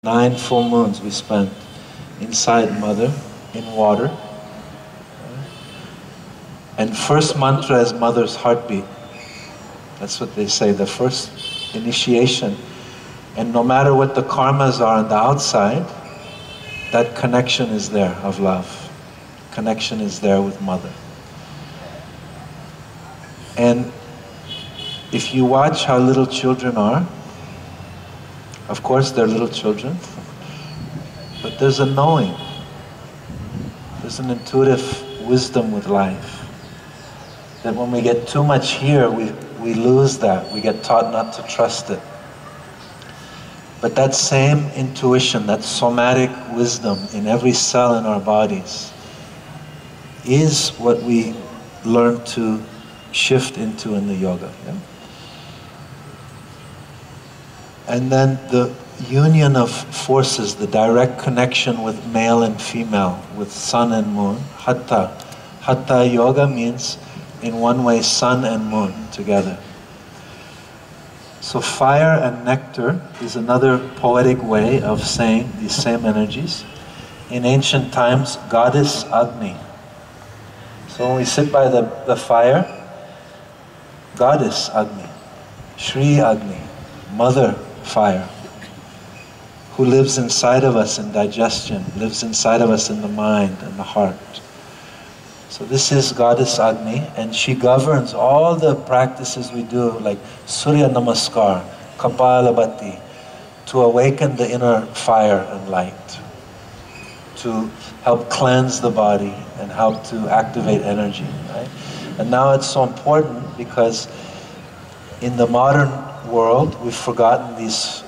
9 full moons we spent inside Mother, in water. And first mantra is Mother's heartbeat. That's what they say, the first initiation. And no matter what the karmas are on the outside, that connection is there of love. Connection is there with Mother. And if you watch how little children are, of course they're little children, but there's a knowing. There's an intuitive wisdom with life. That when we get too much here, we lose that. We get taught not to trust it. But that same intuition, that somatic wisdom in every cell in our bodies is what we learn to shift into in the yoga. Yeah? And then the union of forces, the direct connection with male and female, with sun and moon, hatha. Hatha yoga means, in one way, sun and moon together. So fire and nectar is another poetic way of saying these same energies. In ancient times, goddess Agni. So when we sit by the fire, goddess Agni, Shri Agni, Mother Fire, who lives inside of us in digestion, lives inside of us in the mind and the heart. So this is Goddess Agni, and she governs all the practices we do, like Surya Namaskar, Kapalabhati, to awaken the inner fire and light, to help cleanse the body and help to activate energy. Right? And now it's so important because in the modern world, we've forgotten these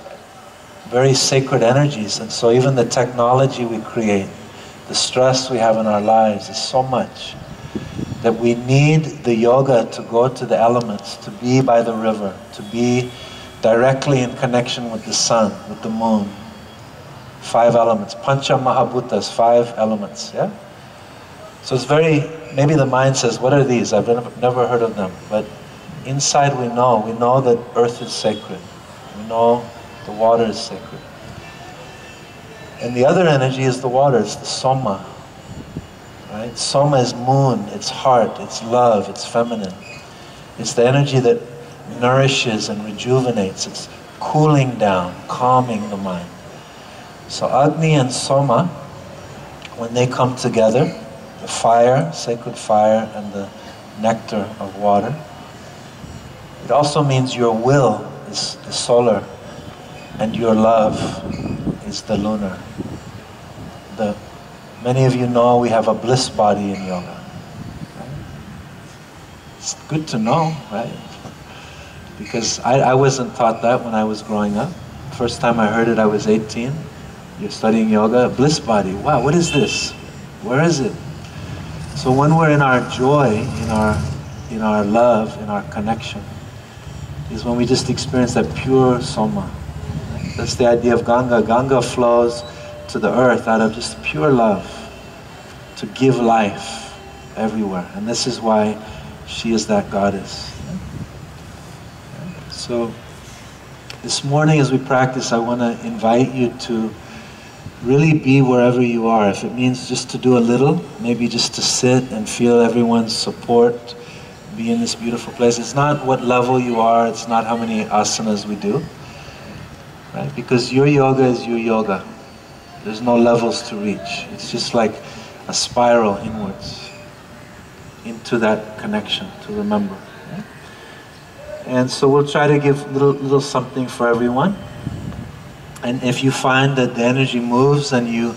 very sacred energies, and so even the technology we create, the stress we have in our lives is so much that we need the yoga to go to the elements, to be by the river, to be directly in connection with the sun, with the moon. 5 elements, Pancha Mahabhutas, 5 elements, yeah? So it's very, maybe the mind says, what are these? I've never heard of them, but inside we know that earth is sacred. We know the water is sacred. And the other energy is the water, it's the soma. Right? Soma is moon, it's heart, it's love, it's feminine. It's the energy that nourishes and rejuvenates, it's cooling down, calming the mind. So Agni and Soma, when they come together, the fire, sacred fire, and the nectar of water, it also means your will is the solar and your love is the lunar. Many of you know we have a bliss body in yoga. Right? It's good to know, right? Because I wasn't taught that when I was growing up. First time I heard it, I was 18. You're studying yoga, bliss body. Wow, what is this? Where is it? So when we're in our joy, in our love, in our connection, is when we just experience that pure soma. That's the idea of Ganga. Ganga flows to the earth out of just pure love, to give life everywhere. And this is why she is that goddess. So this morning as we practice, I want to invite you to really be wherever you are. If it means just to do a little, maybe just to sit and feel everyone's support, be in this beautiful place. It's not what level you are, it's not how many asanas we do, right? Because your yoga is your yoga. There's no levels to reach. It's just like a spiral inwards into that connection to remember. Right? And so we'll try to give little something for everyone. And if you find that the energy moves and you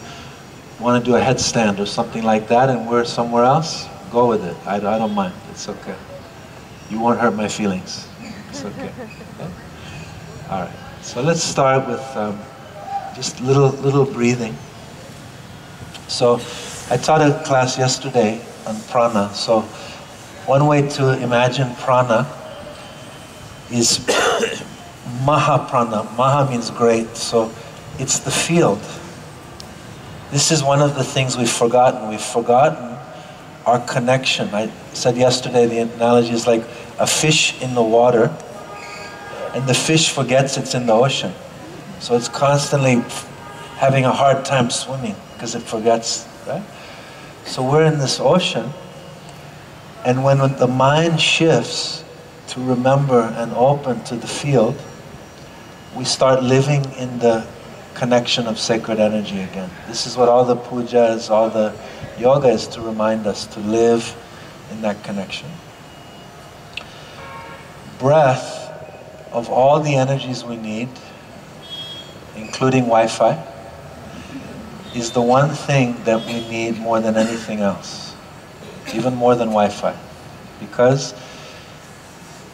want to do a headstand or something like that and we're somewhere else, go with it. I don't mind. It's okay. You won't hurt my feelings. It's okay. Okay? All right. So let's start with just little breathing. So I taught a class yesterday on prana. So one way to imagine prana is Mahaprana. Maha means great. So it's the field. This is one of the things we've forgotten. We've forgotten our connection. I said yesterday the analogy is like a fish in the water, and the fish forgets it's in the ocean. So it's constantly having a hard time swimming because it forgets, right? So we're in this ocean, and when the mind shifts to remember and open to the field, we start living in the connection of sacred energy again. This is what all the puja is, all the yoga is, to remind us to live in that connection. Breath, of all the energies we need, including Wi-Fi, is the one thing that we need more than anything else, even more than Wi-Fi, because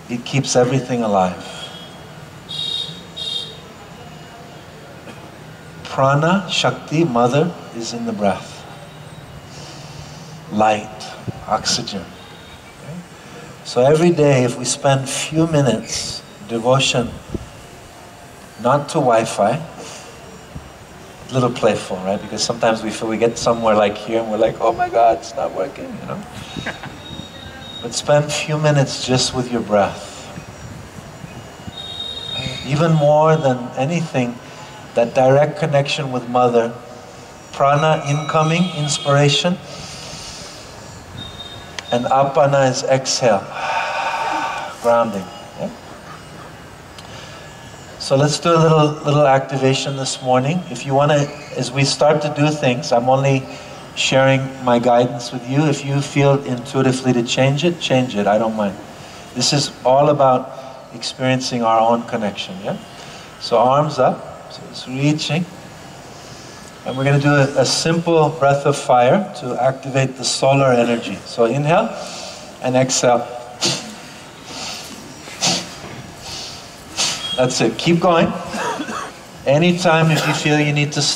it keeps everything alive. Prana, Shakti, mother, is in the breath. Light, oxygen. Okay? So every day, if we spend few minutes devotion, not to Wi-Fi, a little playful, right? Because sometimes we feel we get somewhere like here and we're like, oh my God, it's not working, you know? But spend a few minutes just with your breath. Even more than anything, that direct connection with mother, prana, incoming, inspiration, and apana is exhale, grounding. Yeah? So let's do a little activation this morning. If you want to, as we start to do things, I'm only sharing my guidance with you. If you feel intuitively to change it, I don't mind. This is all about experiencing our own connection, yeah? So arms up. So it's reaching, and we're going to do a simple breath of fire to activate the solar energy. So inhale and exhale. That's it. Keep going. Anytime if you feel you need to stop.